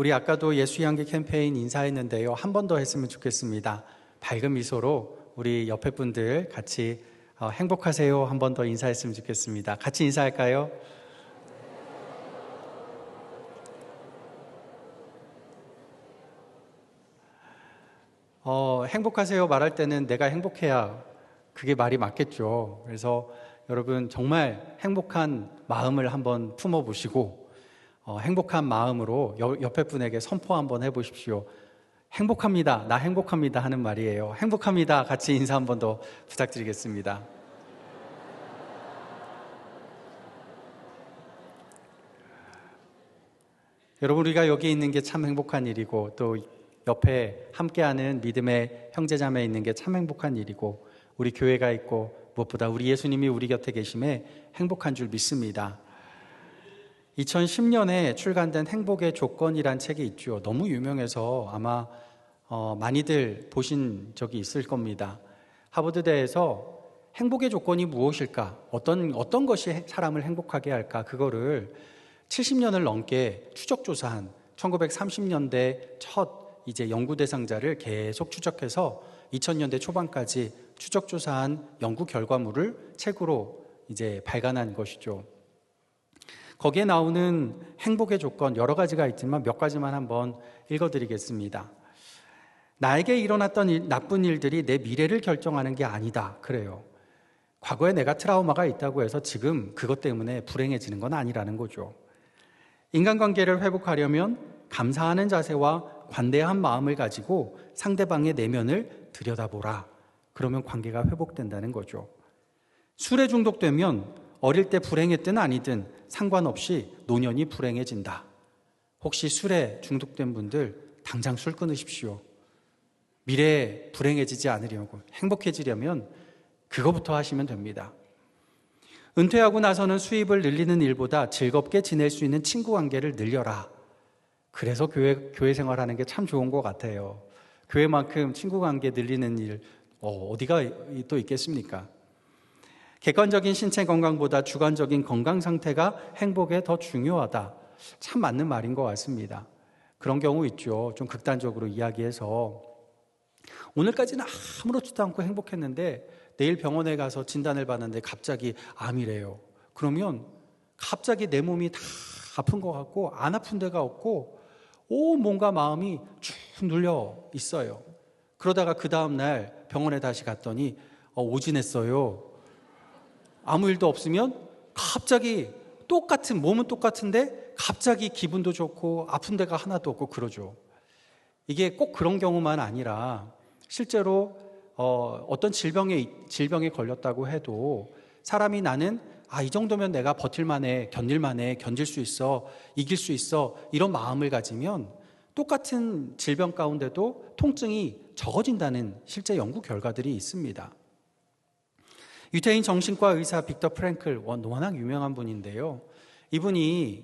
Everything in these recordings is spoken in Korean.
우리 아까도 예수 향기 캠페인 인사했는데요. 한 번 더 했으면 좋겠습니다. 밝은 미소로 우리 옆에 분들 같이 행복하세요 한 번 더 인사했으면 좋겠습니다. 같이 인사할까요? 행복하세요 말할 때는 내가 행복해야 그게 말이 맞겠죠. 그래서 여러분 정말 행복한 마음을 한번 품어보시고 행복한 마음으로 옆에 분에게 선포 한번 해보십시오. 행복합니다. 나 행복합니다 하는 말이에요. 행복합니다. 같이 인사 한번 더 부탁드리겠습니다. 여러분, 우리가 여기 있는 게 참 행복한 일이고 또 옆에 함께하는 믿음의 형제자매 있는 게 참 행복한 일이고 우리 교회가 있고 무엇보다 우리 예수님이 우리 곁에 계심에 행복한 줄 믿습니다. 2010년에 출간된 행복의 조건이란 책이 있죠. 너무 유명해서 아마 많이들 보신 적이 있을 겁니다. 하버드대에서 행복의 조건이 무엇일까? 어떤 것이 사람을 행복하게 할까? 그거를 70년을 넘게 추적조사한 1930년대 첫 이제 연구 대상자를 계속 추적해서 2000년대 초반까지 추적조사한 연구 결과물을 책으로 이제 발간한 것이죠. 거기에 나오는 행복의 조건 여러 가지가 있지만 몇 가지만 한번 읽어드리겠습니다. 나에게 일어났던 나쁜 일들이 내 미래를 결정하는 게 아니다. 그래요. 과거에 내가 트라우마가 있다고 해서 지금 그것 때문에 불행해지는 건 아니라는 거죠. 인간관계를 회복하려면 감사하는 자세와 관대한 마음을 가지고 상대방의 내면을 들여다보라. 그러면 관계가 회복된다는 거죠. 술에 중독되면 어릴 때 불행했든 아니든 상관없이 노년이 불행해진다. 혹시 술에 중독된 분들 당장 술 끊으십시오. 미래에 불행해지지 않으려고, 행복해지려면 그거부터 하시면 됩니다. 은퇴하고 나서는 수입을 늘리는 일보다 즐겁게 지낼 수 있는 친구 관계를 늘려라. 그래서 교회 생활하는 게 참 좋은 것 같아요. 교회만큼 친구 관계 늘리는 일 어디가 또 있겠습니까? 객관적인 신체 건강보다 주관적인 건강 상태가 행복에 더 중요하다. 참 맞는 말인 것 같습니다. 그런 경우 있죠. 좀 극단적으로 이야기해서 오늘까지는 아무렇지도 않고 행복했는데 내일 병원에 가서 진단을 받는데 갑자기 암이래요. 그러면 갑자기 내 몸이 다 아픈 것 같고 안 아픈 데가 없고 뭔가 마음이 쭉 눌려 있어요. 그러다가 그 다음날 병원에 다시 갔더니 오진했어요. 아무 일도 없으면 갑자기 몸은 똑같은데 갑자기 기분도 좋고 아픈 데가 하나도 없고 그러죠. 이게 꼭 그런 경우만 아니라 실제로 어떤 질병에 걸렸다고 해도 사람이 나는 이 정도면 내가 버틸만해, 견딜만해, 견딜 수 있어, 이길 수 있어 이런 마음을 가지면 똑같은 질병 가운데도 통증이 적어진다는 실제 연구 결과들이 있습니다. 유태인 정신과 의사 빅터 프랭클, 워낙 유명한 분인데요. 이분이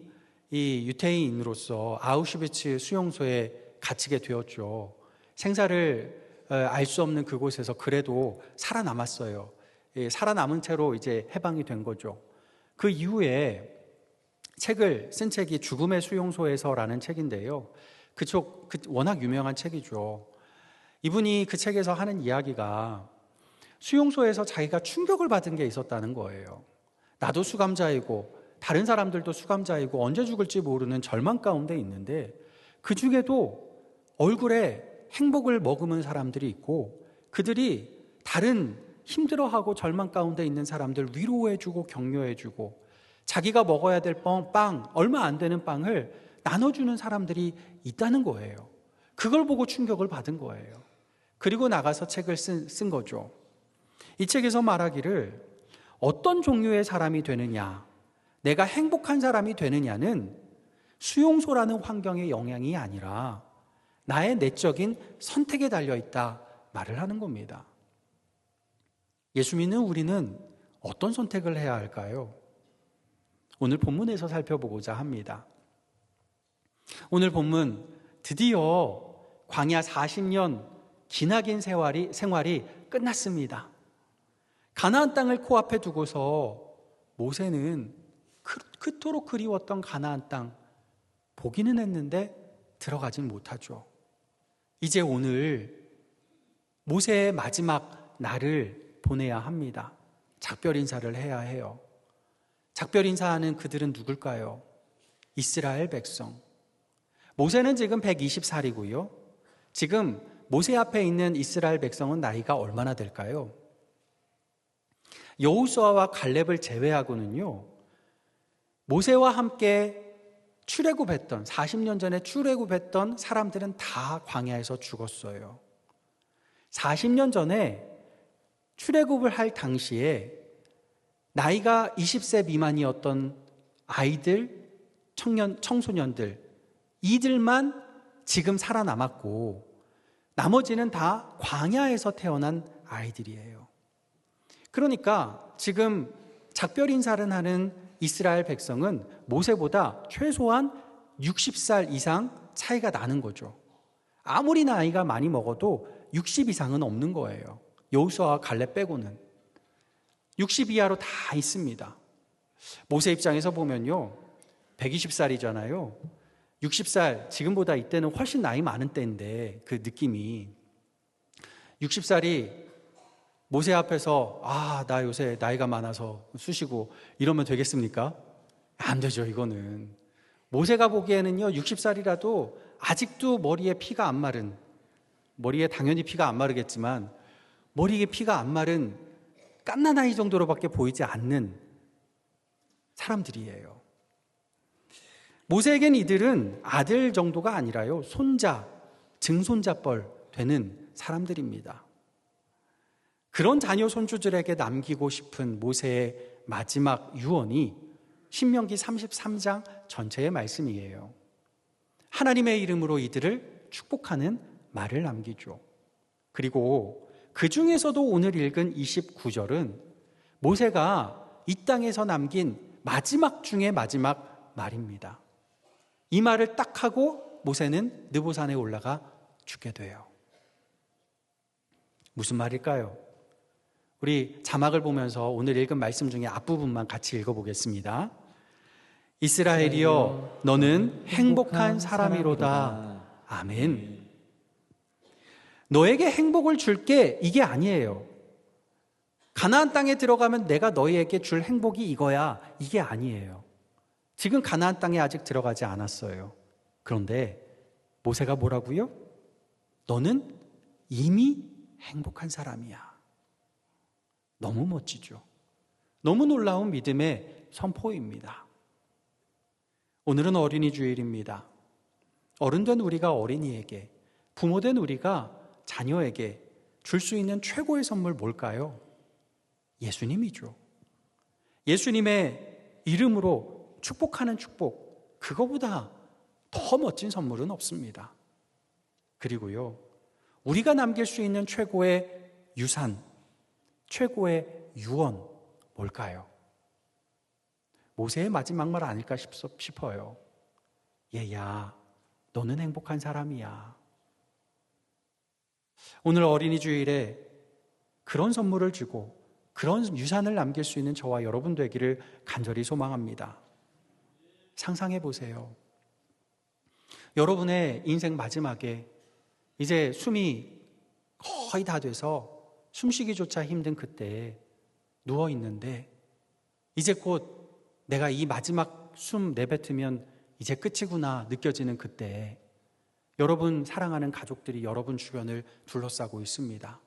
이 유태인으로서 아우슈비츠 수용소에 갇히게 되었죠. 생사를 알 수 없는 그곳에서 그래도 살아남았어요. 살아남은 채로 이제 해방이 된 거죠. 그 이후에 쓴 책이 죽음의 수용소에서라는 책인데요. 워낙 유명한 책이죠. 이분이 그 책에서 하는 이야기가 수용소에서 자기가 충격을 받은 게 있었다는 거예요. 나도 수감자이고 다른 사람들도 수감자이고 언제 죽을지 모르는 절망 가운데 있는데 그 중에도 얼굴에 행복을 머금은 사람들이 있고 그들이 다른 힘들어하고 절망 가운데 있는 사람들 위로해주고 격려해주고 자기가 먹어야 될 빵, 얼마 안 되는 빵을 나눠주는 사람들이 있다는 거예요. 그걸 보고 충격을 받은 거예요. 그리고 나가서 책을 쓴 거죠. 이 책에서 말하기를 어떤 종류의 사람이 되느냐, 내가 행복한 사람이 되느냐는 수용소라는 환경의 영향이 아니라 나의 내적인 선택에 달려있다 말을 하는 겁니다. 예수 믿는 우리는 어떤 선택을 해야 할까요? 오늘 본문에서 살펴보고자 합니다. 오늘 본문 드디어 광야 40년 기나긴 생활이 끝났습니다. 가나안 땅을 코앞에 두고서 모세는 그토록 그리웠던 가나안 땅 보기는 했는데 들어가진 못하죠. 이제 오늘 모세의 마지막 날을 보내야 합니다. 작별 인사를 해야 해요. 작별 인사하는 그들은 누굴까요? 이스라엘 백성. 모세는 지금 120살이고요. 지금 모세 앞에 있는 이스라엘 백성은 나이가 얼마나 될까요? 여호수아와 갈렙을 제외하고는요, 모세와 함께 출애굽했던 40년 전에 출애굽했던 사람들은 다 광야에서 죽었어요. 40년 전에 출애굽을 할 당시에 나이가 20세 미만이었던 아이들, 청소년들, 이들만 지금 살아남았고 나머지는 다 광야에서 태어난 아이들이에요. 그러니까 지금 작별 인사를 하는 이스라엘 백성은 모세보다 최소한 60살 이상 차이가 나는 거죠. 아무리 나이가 많이 먹어도 60 이상은 없는 거예요. 여호수아와 갈렙 빼고는 60 이하로 다 있습니다. 모세 입장에서 보면요, 120살이잖아요. 60살, 지금보다 이때는 훨씬 나이 많은 때인데 그 느낌이 60살이 모세 앞에서 나 요새 나이가 많아서 쑤시고 이러면 되겠습니까? 안 되죠. 이거는 모세가 보기에는요, 60살이라도 아직도 머리에 피가 안 마른, 머리에 당연히 피가 안 마르겠지만 머리에 피가 안 마른 갓난아이 정도로밖에 보이지 않는 사람들이에요. 모세에겐 이들은 아들 정도가 아니라요, 손자, 증손자뻘 되는 사람들입니다. 그런 자녀 손주들에게 남기고 싶은 모세의 마지막 유언이 신명기 33장 전체의 말씀이에요. 하나님의 이름으로 이들을 축복하는 말을 남기죠. 그리고 그 중에서도 오늘 읽은 29절은 모세가 이 땅에서 남긴 마지막 중에 마지막 말입니다. 이 말을 딱 하고 모세는 느보산에 올라가 죽게 돼요. 무슨 말일까요? 우리 자막을 보면서 오늘 읽은 말씀 중에 앞부분만 같이 읽어보겠습니다. 이스라엘이여, 너는 행복한 사람이로다. 아멘. 너에게 행복을 줄게, 이게 아니에요. 가나안 땅에 들어가면 내가 너희에게 줄 행복이 이거야, 이게 아니에요. 지금 가나안 땅에 아직 들어가지 않았어요. 그런데 모세가 뭐라고요? 너는 이미 행복한 사람이야. 너무 멋지죠. 너무 놀라운 믿음의 선포입니다. 오늘은 어린이 주일입니다. 어른된 우리가 어린이에게, 부모된 우리가 자녀에게 줄 수 있는 최고의 선물 뭘까요? 예수님이죠. 예수님의 이름으로 축복하는 축복, 그거보다 더 멋진 선물은 없습니다. 그리고요, 우리가 남길 수 있는 최고의 유산, 최고의 유언, 뭘까요? 모세의 마지막 말 아닐까 싶어요. 얘야, 너는 행복한 사람이야. 오늘 어린이 주일에 그런 선물을 주고 그런 유산을 남길 수 있는 저와 여러분 되기를 간절히 소망합니다. 상상해 보세요. 여러분의 인생 마지막에 이제 숨이 거의 다 돼서 숨쉬기조차 힘든 그때에 누워 있는데 이제 곧 내가 이 마지막 숨 내뱉으면 이제 끝이구나 느껴지는 그때에 여러분 사랑하는 가족들이 여러분 주변을 둘러싸고 있습니다.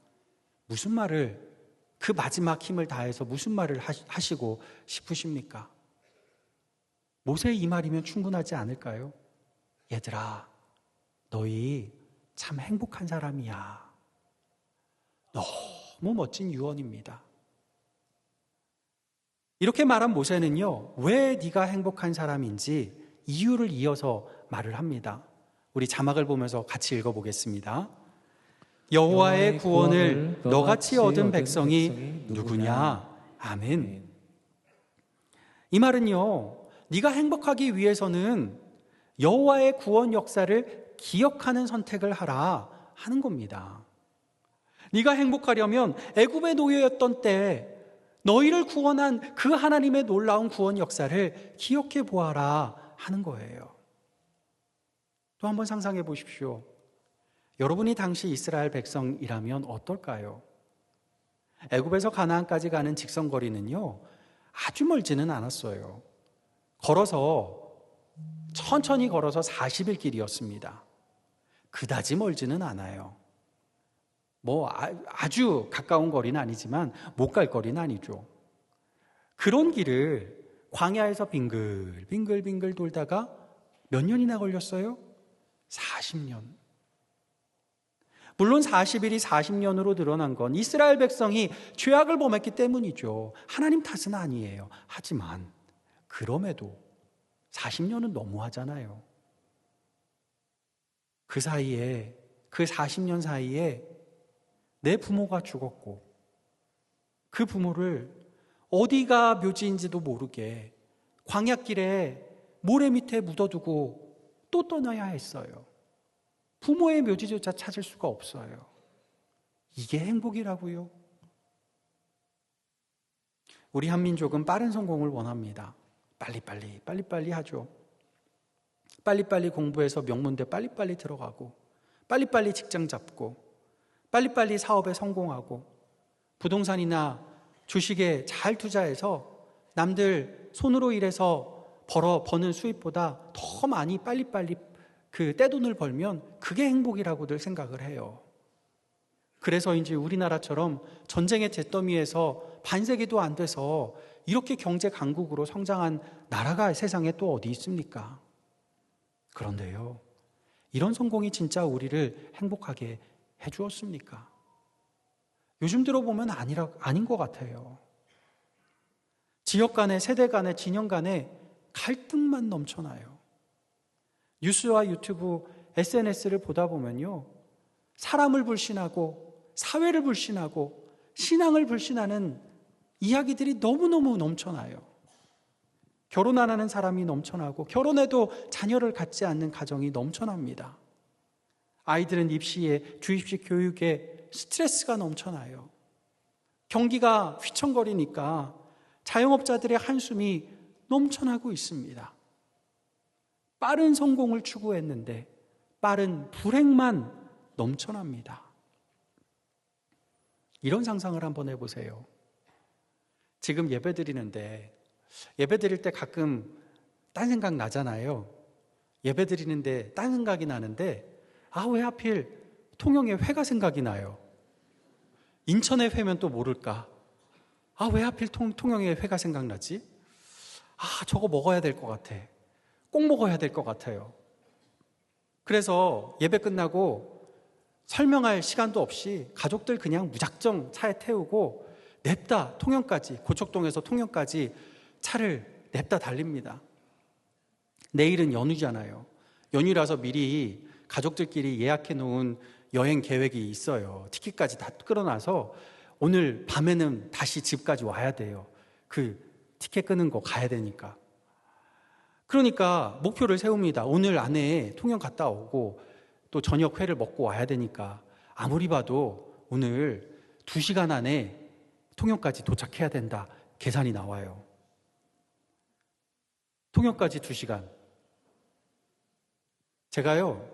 무슨 말을, 그 마지막 힘을 다해서 무슨 말을 하시고 싶으십니까? 모세의 이 말이면 충분하지 않을까요? 얘들아, 너희 참 행복한 사람이야. 너무 멋진 유언입니다. 이렇게 말한 모세는요, 왜 네가 행복한 사람인지 이유를 이어서 말을 합니다. 우리 자막을 보면서 같이 읽어보겠습니다. 여호와의 구원을 너같이 얻은 백성이 누구냐? 아멘. 이 말은요, 네가 행복하기 위해서는 여호와의 구원 역사를 기억하는 선택을 하라 하는 겁니다. 네가 행복하려면 애굽의 노예였던 때 너희를 구원한 그 하나님의 놀라운 구원 역사를 기억해 보아라 하는 거예요. 또 한번 상상해 보십시오. 여러분이 당시 이스라엘 백성이라면 어떨까요? 애굽에서 가나안까지 가는 직선거리는요, 아주 멀지는 않았어요. 천천히 걸어서 40일 길이었습니다. 그다지 멀지는 않아요. 아주 가까운 거리는 아니지만 못 갈 거리는 아니죠. 그런 길을 광야에서 빙글빙글 돌다가 몇 년이나 걸렸어요? 40년. 물론 40일이 40년으로 늘어난 건 이스라엘 백성이 죄악을 범했기 때문이죠. 하나님 탓은 아니에요. 하지만 그럼에도 40년은 너무하잖아요. 그 40년 사이에 내 부모가 죽었고 그 부모를 어디가 묘지인지도 모르게 광야길에 모래 밑에 묻어두고 또 떠나야 했어요. 부모의 묘지조차 찾을 수가 없어요. 이게 행복이라고요? 우리 한민족은 빠른 성공을 원합니다. 빨리빨리 하죠. 빨리빨리 공부해서 명문대 빨리빨리 들어가고, 빨리빨리 직장 잡고, 빨리빨리 사업에 성공하고, 부동산이나 주식에 잘 투자해서 남들 손으로 일해서 버는 수입보다 더 많이 빨리빨리 그 떼돈을 벌면 그게 행복이라고들 생각을 해요. 그래서인지 우리나라처럼 전쟁의 잿더미에서 반세기도 안 돼서 이렇게 경제 강국으로 성장한 나라가 세상에 또 어디 있습니까? 그런데요, 이런 성공이 진짜 우리를 행복하게 해주었습니까? 요즘 들어보면 아닌 것 같아요. 지역 간에, 세대 간에, 진영 간에 갈등만 넘쳐나요. 뉴스와 유튜브, SNS를 보다 보면요, 사람을 불신하고 사회를 불신하고 신앙을 불신하는 이야기들이 너무너무 넘쳐나요. 결혼 안 하는 사람이 넘쳐나고 결혼해도 자녀를 갖지 않는 가정이 넘쳐납니다. 아이들은 입시에, 주입식 교육에 스트레스가 넘쳐나요. 경기가 휘청거리니까 자영업자들의 한숨이 넘쳐나고 있습니다. 빠른 성공을 추구했는데 빠른 불행만 넘쳐납니다. 이런 상상을 한번 해보세요. 지금 예배 드릴 때 가끔 딴 생각 나잖아요. 예배 드리는데 딴 생각이 나는데 왜 하필 통영의 회가 생각이 나요. 인천의 회면 또 모를까? 왜 하필 통영의 회가 생각나지? 저거 먹어야 될 것 같아. 꼭 먹어야 될 것 같아요. 그래서 예배 끝나고 설명할 시간도 없이 가족들 그냥 무작정 차에 태우고 냅다 통영까지, 고척동에서 통영까지 차를 냅다 달립니다. 내일은 연휴잖아요. 연휴라서 미리 가족들끼리 예약해 놓은 여행 계획이 있어요. 티켓까지 다 끌어놔서 오늘 밤에는 다시 집까지 와야 돼요. 그 티켓 끄는 거 가야 되니까. 그러니까 목표를 세웁니다. 오늘 안에 통영 갔다 오고 또 저녁 회를 먹고 와야 되니까 아무리 봐도 오늘 2시간 안에 통영까지 도착해야 된다. 계산이 나와요. 통영까지 2시간. 제가요,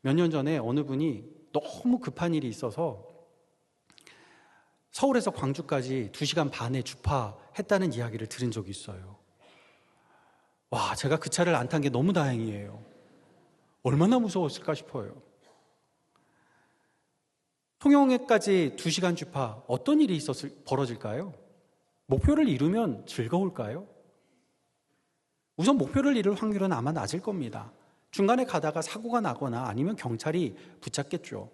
몇 년 전에 어느 분이 너무 급한 일이 있어서 서울에서 광주까지 2시간 반에 주파했다는 이야기를 들은 적이 있어요. 제가 그 차를 안 탄 게 너무 다행이에요. 얼마나 무서웠을까 싶어요. 통영에까지 2시간 주파, 어떤 일이 벌어질까요? 목표를 이루면 즐거울까요? 우선 목표를 이룰 확률은 아마 낮을 겁니다. 중간에 가다가 사고가 나거나 아니면 경찰이 붙잡겠죠.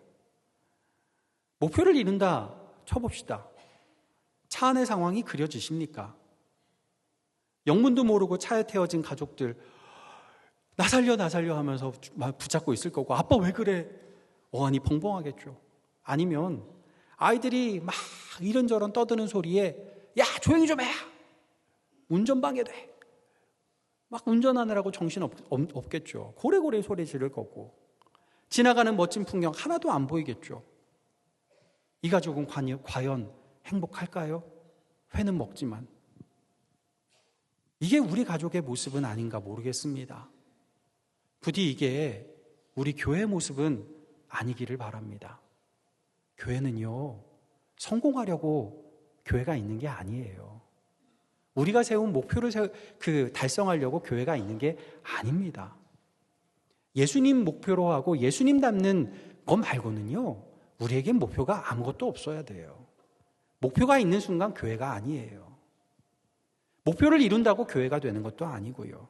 목표를 이룬다 쳐봅시다. 차 안의 상황이 그려지십니까? 영문도 모르고 차에 태워진 가족들 나 살려 하면서 붙잡고 있을 거고, 아빠 왜 그래? 어안이 벙벙하겠죠. 아니면 아이들이 막 이런저런 떠드는 소리에 야 조용히 좀 해! 운전방해돼! 막 운전하느라고 정신 없겠죠. 고래고래 소리 지를 거고, 지나가는 멋진 풍경 하나도 안 보이겠죠. 이 가족은 과연 행복할까요? 회는 먹지만. 이게 우리 가족의 모습은 아닌가 모르겠습니다. 부디 이게 우리 교회의 모습은 아니기를 바랍니다. 교회는요, 성공하려고 교회가 있는 게 아니에요. 우리가 세운 목표를 달성하려고 교회가 있는 게 아닙니다. 예수님 목표로 하고 예수님 닮는 것 말고는요, 우리에겐 목표가 아무것도 없어야 돼요. 목표가 있는 순간 교회가 아니에요. 목표를 이룬다고 교회가 되는 것도 아니고요.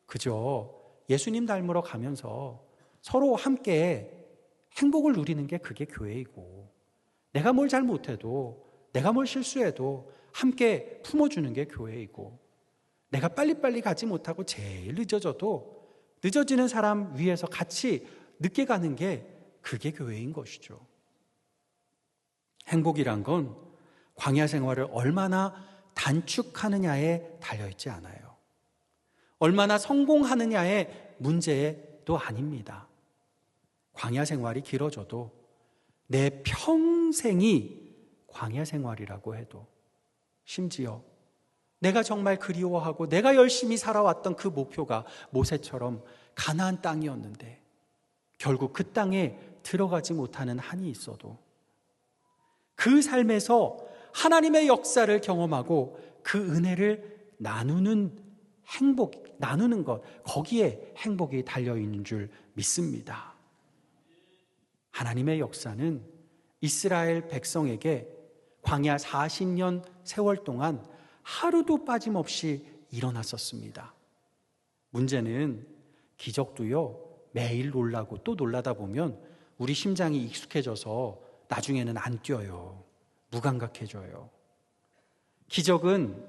그저 예수님 닮으러 가면서 서로 함께 행복을 누리는 게 그게 교회이고, 내가 뭘 잘못해도, 내가 뭘 실수해도 함께 품어주는 게 교회이고, 내가 빨리빨리 가지 못하고 제일 늦어져도 늦어지는 사람 위에서 같이 늦게 가는 게 그게 교회인 것이죠. 행복이란 건 광야 생활을 얼마나 단축하느냐에 달려있지 않아요. 얼마나 성공하느냐의 문제도 아닙니다. 광야 생활이 길어져도 내 평생이 광야 생활이라고 해도, 심지어 내가 정말 그리워하고 내가 열심히 살아왔던 그 목표가 모세처럼 가나안 땅이었는데 결국 그 땅에 들어가지 못하는 한이 있어도 그 삶에서 하나님의 역사를 경험하고 그 은혜를 나누는 것, 거기에 행복이 달려있는 줄 믿습니다. 하나님의 역사는 이스라엘 백성에게 광야 40년 세월 동안 하루도 빠짐없이 일어났었습니다. 문제는 기적도요, 매일 놀라고 또 놀라다 보면 우리 심장이 익숙해져서 나중에는 안 뛰어요. 무감각해져요. 기적은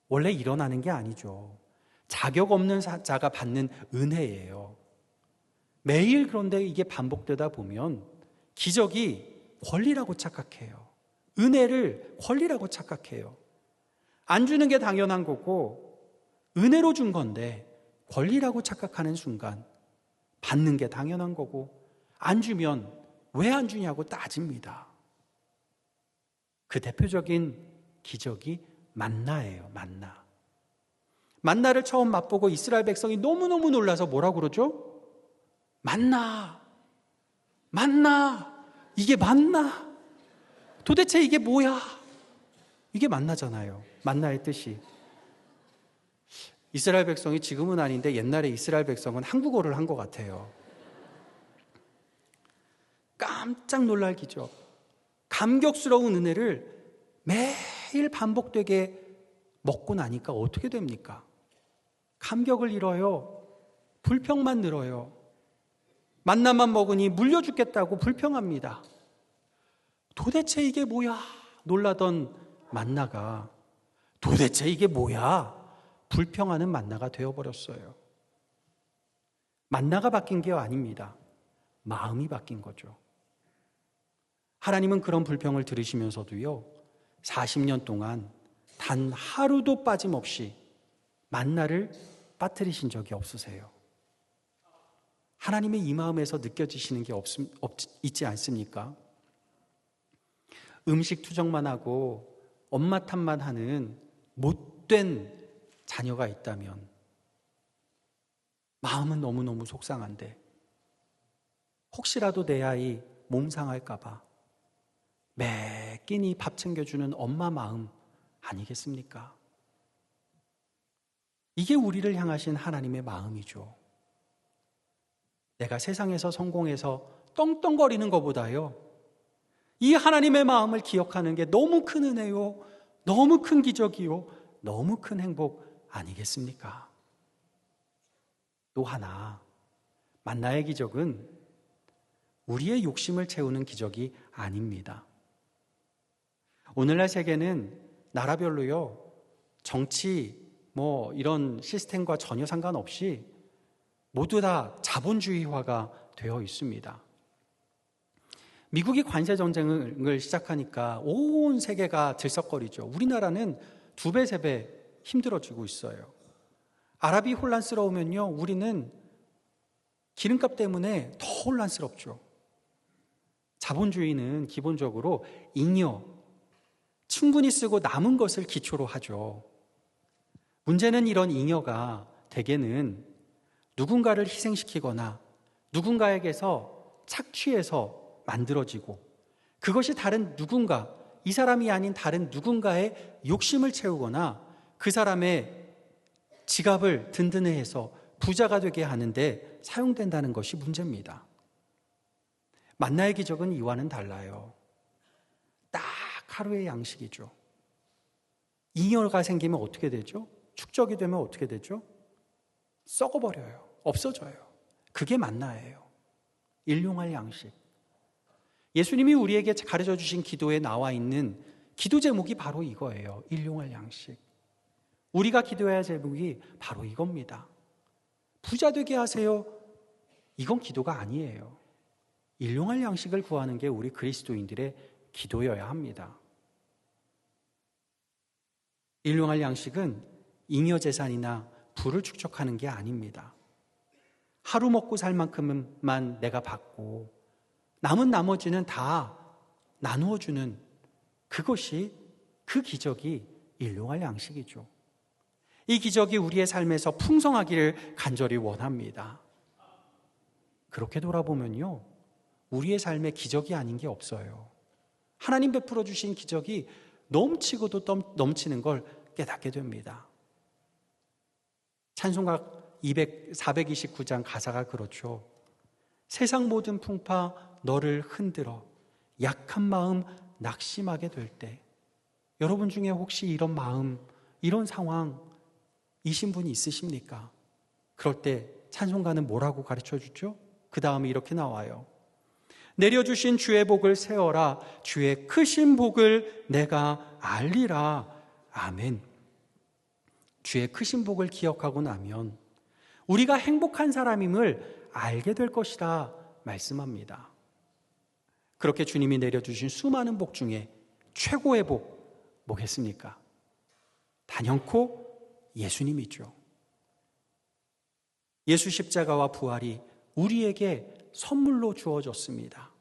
원래 일어나는 게 아니죠. 자격 없는 자가 받는 은혜예요. 매일 그런데 이게 반복되다 보면 기적이 권리라고 착각해요. 은혜를 권리라고 착각해요. 안 주는 게 당연한 거고 은혜로 준 건데 권리라고 착각하는 순간 받는 게 당연한 거고 안 주면 왜 안 주냐고 따집니다. 그 대표적인 기적이 만나예요. 만나를 처음 맛보고 이스라엘 백성이 너무너무 놀라서 뭐라고 그러죠? 만나, 이게 만나, 도대체 이게 뭐야? 이게 만나잖아요. 만나의 뜻이. 이스라엘 백성이 지금은 아닌데 옛날에 이스라엘 백성은 한국어를 한 것 같아요. 깜짝 놀랄 기적, 감격스러운 은혜를 매일 반복되게 먹고 나니까 어떻게 됩니까? 감격을 잃어요. 불평만 늘어요. 만나만 먹으니 물려 죽겠다고 불평합니다. 도대체 이게 뭐야? 놀라던 만나가 도대체 이게 뭐야? 불평하는 만나가 되어버렸어요. 만나가 바뀐 게 아닙니다. 마음이 바뀐 거죠. 하나님은 그런 불평을 들으시면서도요, 40년 동안 단 하루도 빠짐없이 만나를 빠뜨리신 적이 없으세요. 하나님의 이 마음에서 느껴지시는 게 있지 않습니까? 음식 투정만 하고 엄마 탓만 하는 못된 자녀가 있다면 마음은 너무너무 속상한데 혹시라도 내 아이 몸 상할까 봐 매 끼니 밥 챙겨주는 엄마 마음 아니겠습니까? 이게 우리를 향하신 하나님의 마음이죠. 내가 세상에서 성공해서 떵떵거리는 것보다요, 이 하나님의 마음을 기억하는 게 너무 큰 은혜요, 너무 큰 기적이요, 너무 큰 행복 아니겠습니까? 또 하나, 만나의 기적은 우리의 욕심을 채우는 기적이 아닙니다. 오늘날 세계는 나라별로요, 정치, 이런 시스템과 전혀 상관없이 모두 다 자본주의화가 되어 있습니다. 미국이 관세 전쟁을 시작하니까 온 세계가 들썩거리죠. 우리나라는 2배, 3배 힘들어지고 있어요. 아랍이 혼란스러우면요, 우리는 기름값 때문에 더 혼란스럽죠. 자본주의는 기본적으로 잉여, 충분히 쓰고 남은 것을 기초로 하죠. 문제는 이런 잉여가 대개는 누군가를 희생시키거나 누군가에게서 착취해서 만들어지고 그것이 다른 누군가, 이 사람이 아닌 다른 누군가의 욕심을 채우거나 그 사람의 지갑을 든든해해서 부자가 되게 하는데 사용된다는 것이 문제입니다. 만나의 기적은 이와는 달라요. 딱 하루의 양식이죠. 잉여가 생기면 어떻게 되죠? 축적이 되면 어떻게 되죠? 썩어버려요. 없어져요. 그게 만나예요. 일용할 양식. 예수님이 우리에게 가르쳐 주신 기도에 나와 있는 기도 제목이 바로 이거예요. 일용할 양식. 우리가 기도해야 할 제목이 바로 이겁니다. 부자 되게 하세요. 이건 기도가 아니에요. 일용할 양식을 구하는 게 우리 그리스도인들의 기도여야 합니다. 일용할 양식은 잉여 재산이나 부를 축적하는 게 아닙니다. 하루 먹고 살 만큼만 내가 받고 남은 나머지는 다 나누어 주는 그것이, 그 기적이 일용할 양식이죠. 이 기적이 우리의 삶에서 풍성하기를 간절히 원합니다. 그렇게 돌아보면요, 우리의 삶에 기적이 아닌 게 없어요. 하나님 베풀어 주신 기적이 넘치고도 넘치는 걸 깨닫게 됩니다. 찬송가 429장 가사가 그렇죠. 세상 모든 풍파 너를 흔들어 약한 마음 낙심하게 될 때, 여러분 중에 혹시 이런 마음, 이런 상황이신 분이 있으십니까? 그럴 때 찬송가는 뭐라고 가르쳐 주죠? 그 다음에 이렇게 나와요. 내려주신 주의 복을 세어라. 주의 크신 복을 내가 알리라. 아멘. 주의 크신 복을 기억하고 나면 우리가 행복한 사람임을 알게 될 것이다 말씀합니다. 그렇게 주님이 내려주신 수많은 복 중에 최고의 복 뭐겠습니까? 단연코 예수님이죠. 예수 십자가와 부활이 우리에게 선물로 주어졌습니다.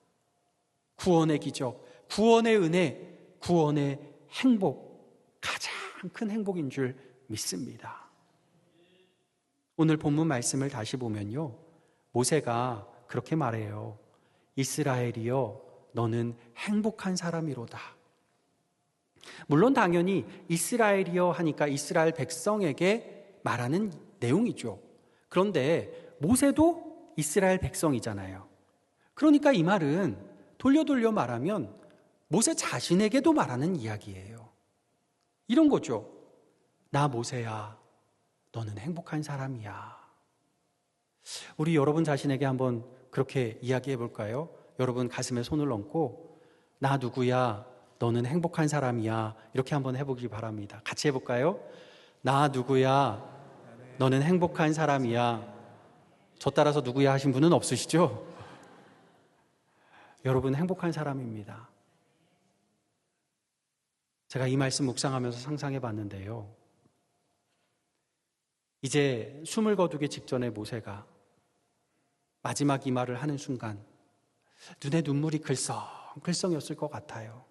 구원의 기적, 구원의 은혜, 구원의 행복, 가장 큰 행복인 줄 믿습니다. 오늘 본문 말씀을 다시 보면요, 모세가 그렇게 말해요. 이스라엘이여 너는 행복한 사람이로다. 물론 당연히 이스라엘이여 하니까 이스라엘 백성에게 말하는 내용이죠. 그런데 모세도 이스라엘 백성이잖아요. 그러니까 이 말은 돌려 말하면 모세 자신에게도 말하는 이야기예요. 이런 거죠. 나 모세야, 너는 행복한 사람이야. 우리 여러분 자신에게 한번 그렇게 이야기해 볼까요? 여러분 가슴에 손을 얹고 나 누구야, 너는 행복한 사람이야. 이렇게 한번 해보기 바랍니다. 같이 해볼까요? 나 누구야, 너는 행복한 사람이야. 저 따라서 누구야 하신 분은 없으시죠? 여러분 행복한 사람입니다. 제가 이 말씀 묵상하면서 상상해 봤는데요. 이제 숨을 거두기 직전에 모세가 마지막 이 말을 하는 순간 눈에 눈물이 글썽글썽이었을 것 같아요.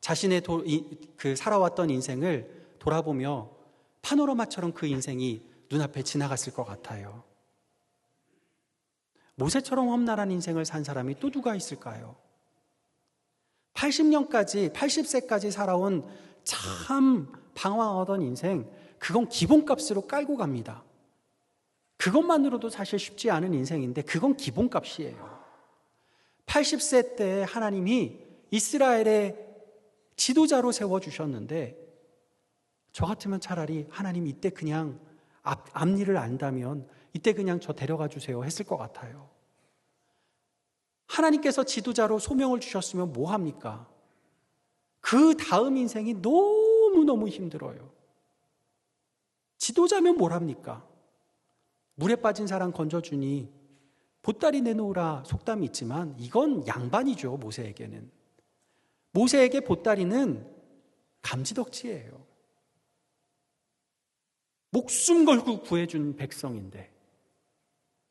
자신의 살아왔던 인생을 돌아보며 파노라마처럼 그 인생이 눈앞에 지나갔을 것 같아요. 모세처럼 험난한 인생을 산 사람이 또 누가 있을까요? 80세까지 살아온 참 방황하던 인생, 그건 기본값으로 깔고 갑니다. 그것만으로도 사실 쉽지 않은 인생인데 그건 기본값이에요. 80세 때 하나님이 이스라엘의 지도자로 세워주셨는데 저 같으면 차라리 하나님 이때 그냥 앞일을 안다면 이때 그냥 저 데려가 주세요 했을 것 같아요. 하나님께서 지도자로 소명을 주셨으면 뭐 합니까? 그 다음 인생이 너무너무 힘들어요. 지도자면 뭘 합니까? 물에 빠진 사람 건져주니 보따리 내놓으라 속담이 있지만 이건 양반이죠. 모세에게는. 모세에게 보따리는 감지덕지예요. 목숨 걸고 구해준 백성인데,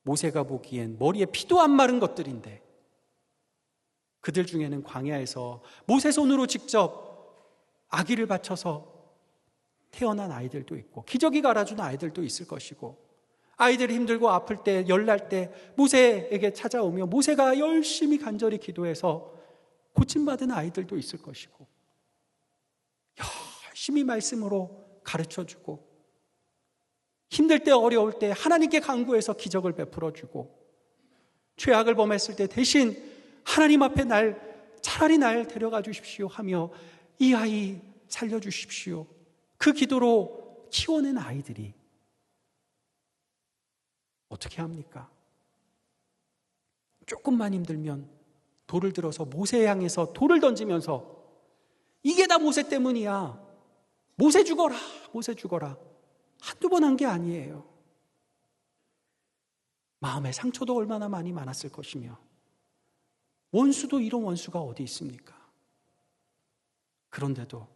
모세가 보기엔 머리에 피도 안 마른 것들인데, 그들 중에는 광야에서 모세 손으로 직접 아기를 바쳐서 태어난 아이들도 있고 기저귀 갈아준 아이들도 있을 것이고 아이들이 힘들고 아플 때, 열날 때 모세에게 찾아오며 모세가 열심히 간절히 기도해서 고침받은 아이들도 있을 것이고, 열심히 말씀으로 가르쳐주고, 힘들 때 어려울 때 하나님께 간구해서 기적을 베풀어주고, 죄악을 범했을 때 대신 하나님 앞에 차라리 날 데려가 주십시오 하며 이 아이 살려주십시오, 그 기도로 키워낸 아이들이 어떻게 합니까? 조금만 힘들면 돌을 들어서 모세에 향해서 돌을 던지면서 이게 다 모세 때문이야, 모세 죽어라, 모세 죽어라, 한두 번 한 게 아니에요. 마음의 상처도 얼마나 많았을 것이며, 원수도 이런 원수가 어디 있습니까? 그런데도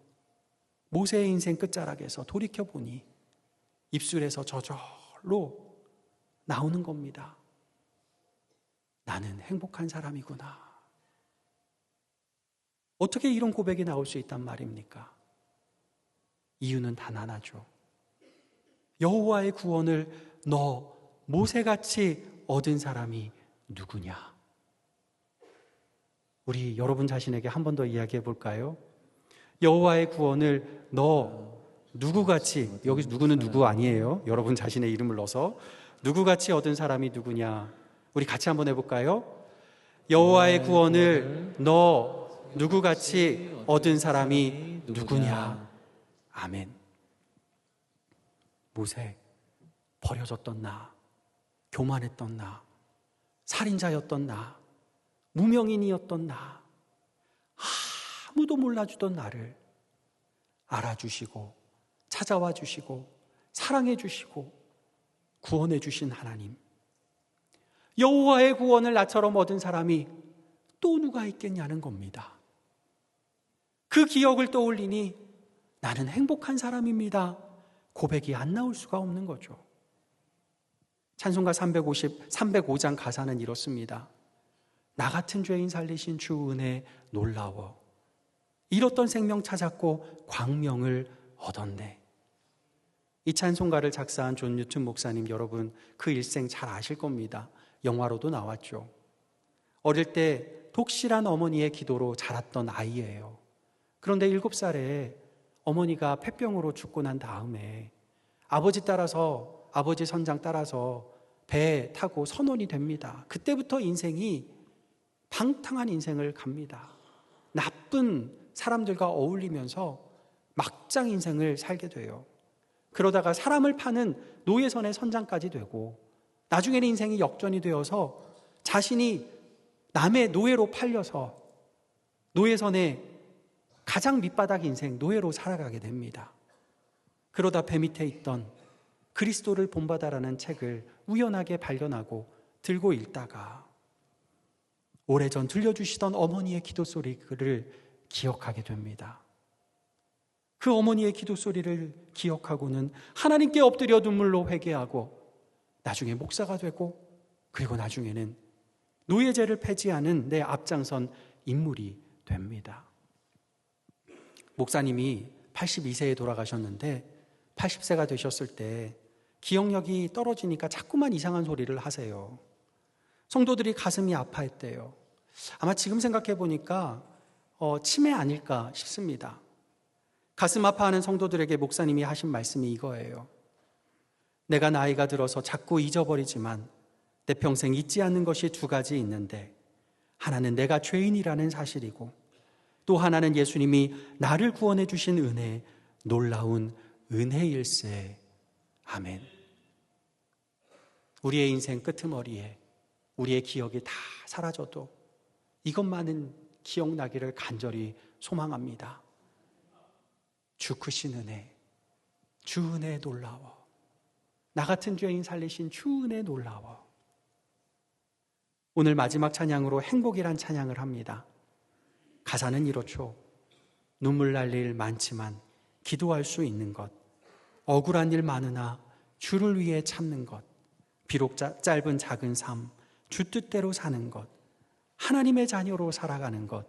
모세의 인생 끝자락에서 돌이켜보니 입술에서 저절로 나오는 겁니다. 나는 행복한 사람이구나. 어떻게 이런 고백이 나올 수 있단 말입니까? 이유는 단 하나죠. 여호와의 구원을 너 모세같이 얻은 사람이 누구냐? 우리 여러분 자신에게 한 번 더 이야기해 볼까요? 여호와의 구원을 너 누구같이, 여기서 누구는 누구 아니에요. 여러분 자신의 이름을 넣어서 누구같이 얻은 사람이 누구냐? 우리 같이 한번 해볼까요? 여호와의 구원을 너 누구같이 얻은 사람이 누구냐? 아멘. 모세, 버려졌던 나, 교만했던 나, 살인자였던 나, 무명인이었던 나, 아무도 몰라주던 나를 알아주시고 찾아와 주시고 사랑해 주시고 구원해 주신 하나님, 여호와의 구원을 나처럼 얻은 사람이 또 누가 있겠냐는 겁니다. 그 기억을 떠올리니 나는 행복한 사람입니다, 고백이 안 나올 수가 없는 거죠. 찬송가 305장 가사는 이렇습니다. 나 같은 죄인 살리신 주 은혜 놀라워, 잃었던 생명 찾았고 광명을 얻었네. 이 찬송가를 작사한 존 뉴튼 목사님, 여러분 그 일생 잘 아실 겁니다. 영화로도 나왔죠. 어릴 때 독실한 어머니의 기도로 자랐던 아이예요. 그런데 7살에 어머니가 폐병으로 죽고 난 다음에 아버지 선장 따라서 배에 타고 선원이 됩니다. 그때부터 인생이 방탕한 인생을 갑니다. 나쁜 사람들과 어울리면서 막장 인생을 살게 돼요. 그러다가 사람을 파는 노예선의 선장까지 되고, 나중에는 인생이 역전이 되어서 자신이 남의 노예로 팔려서 노예선의 가장 밑바닥 인생, 노예로 살아가게 됩니다. 그러다 배 밑에 있던 그리스도를 본받아라는 책을 우연하게 발견하고 들고 읽다가 오래전 들려주시던 어머니의 기도 소리를 기억하게 됩니다. 그 어머니의 기도 소리를 기억하고는 하나님께 엎드려 눈물로 회개하고 나중에 목사가 되고, 그리고 나중에는 노예제를 폐지하는 내 앞장선 인물이 됩니다. 목사님이 82세에 돌아가셨는데 80세가 되셨을 때 기억력이 떨어지니까 자꾸만 이상한 소리를 하세요. 성도들이 가슴이 아파했대요. 아마 지금 생각해 보니까 치매 아닐까 싶습니다. 가슴 아파하는 성도들에게 목사님이 하신 말씀이 이거예요. 내가 나이가 들어서 자꾸 잊어버리지만 내 평생 잊지 않는 것이 2가지 있는데, 하나는 내가 죄인이라는 사실이고 또 하나는 예수님이 나를 구원해 주신 은혜, 놀라운 은혜일세. 아멘. 우리의 인생 끄트머리에 우리의 기억이 다 사라져도 이것만은 기억나기를 간절히 소망합니다. 주 크신 은혜, 주 은혜 놀라워, 나 같은 죄인 살리신 주 은혜 놀라워. 오늘 마지막 찬양으로 행복이란 찬양을 합니다. 가사는 이렇죠. 눈물 날 일 많지만 기도할 수 있는 것, 억울한 일 많으나 주를 위해 참는 것, 비록 짧은 작은 삶, 주 뜻대로 사는 것, 하나님의 자녀로 살아가는 것,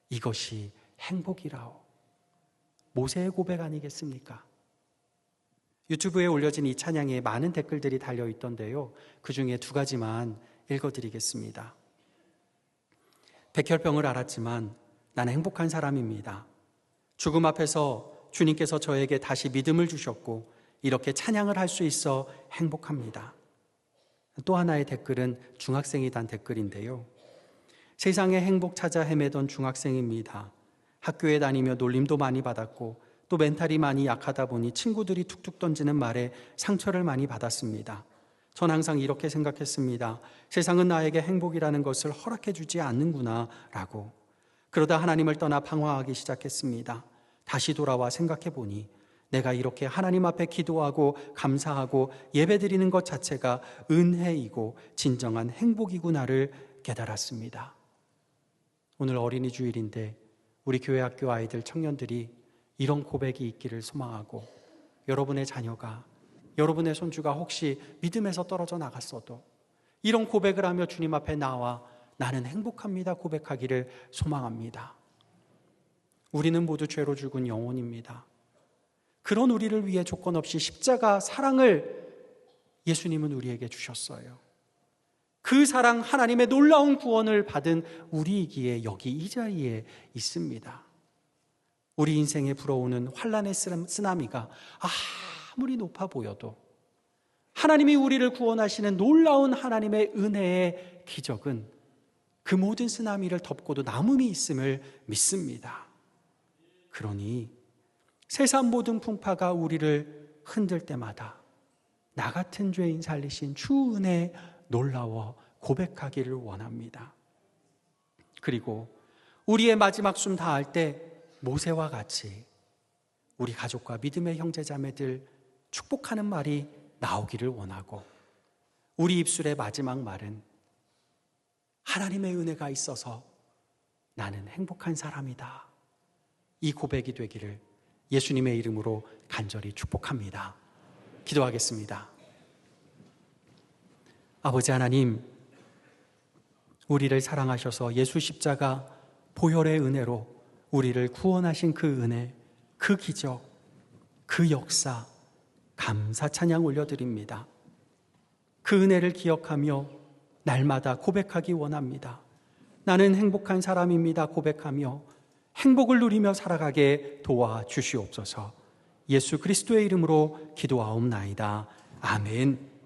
이것이 행복이라오. 모세의 고백 아니겠습니까? 유튜브에 올려진 이 찬양에 많은 댓글들이 달려 있던데요. 그 중에 2가지만 읽어드리겠습니다. 백혈병을 앓았지만 나는 행복한 사람입니다. 죽음 앞에서 주님께서 저에게 다시 믿음을 주셨고 이렇게 찬양을 할 수 있어 행복합니다. 또 하나의 댓글은 중학생이 단 댓글인데요. 세상에 행복 찾아 헤매던 중학생입니다. 학교에 다니며 놀림도 많이 받았고 또 멘탈이 많이 약하다 보니 친구들이 툭툭 던지는 말에 상처를 많이 받았습니다. 전 항상 이렇게 생각했습니다. 세상은 나에게 행복이라는 것을 허락해 주지 않는구나 라고. 그러다 하나님을 떠나 방황하기 시작했습니다. 다시 돌아와 생각해 보니 내가 이렇게 하나님 앞에 기도하고 감사하고 예배드리는 것 자체가 은혜이고 진정한 행복이구나를 깨달았습니다. 오늘 어린이 주일인데 우리 교회 학교 아이들 청년들이 이런 고백이 있기를 소망하고 여러분의 자녀가 여러분의 손주가 혹시 믿음에서 떨어져 나갔어도 이런 고백을 하며 주님 앞에 나와 나는 행복합니다 고백하기를 소망합니다. 우리는 모두 죄로 죽은 영혼입니다. 그런 우리를 위해 조건 없이 십자가 사랑을 예수님은 우리에게 주셨어요. 그 사랑, 하나님의 놀라운 구원을 받은 우리이기에 여기 이 자리에 있습니다. 우리 인생에 불어오는 환난의 쓰나미가 아무리 높아 보여도 하나님이 우리를 구원하시는 놀라운 하나님의 은혜의 기적은 그 모든 쓰나미를 덮고도 남음이 있음을 믿습니다. 그러니 세상 모든 풍파가 우리를 흔들 때마다 나 같은 죄인 살리신 주 은혜에 놀라워 고백하기를 원합니다. 그리고 우리의 마지막 숨 다할 때 모세와 같이 우리 가족과 믿음의 형제자매들 축복하는 말이 나오기를 원하고 우리 입술의 마지막 말은 하나님의 은혜가 있어서 나는 행복한 사람이다. 이 고백이 되기를 예수님의 이름으로 간절히 축복합니다. 기도하겠습니다. 아버지 하나님, 우리를 사랑하셔서 예수 십자가 보혈의 은혜로 우리를 구원하신 그 은혜, 그 기적, 그 역사 감사 찬양 올려드립니다. 그 은혜를 기억하며 날마다 고백하기 원합니다. 나는 행복한 사람입니다 고백하며 행복을 누리며 살아가게 도와주시옵소서. 예수 그리스도의 이름으로 기도하옵나이다. 아멘.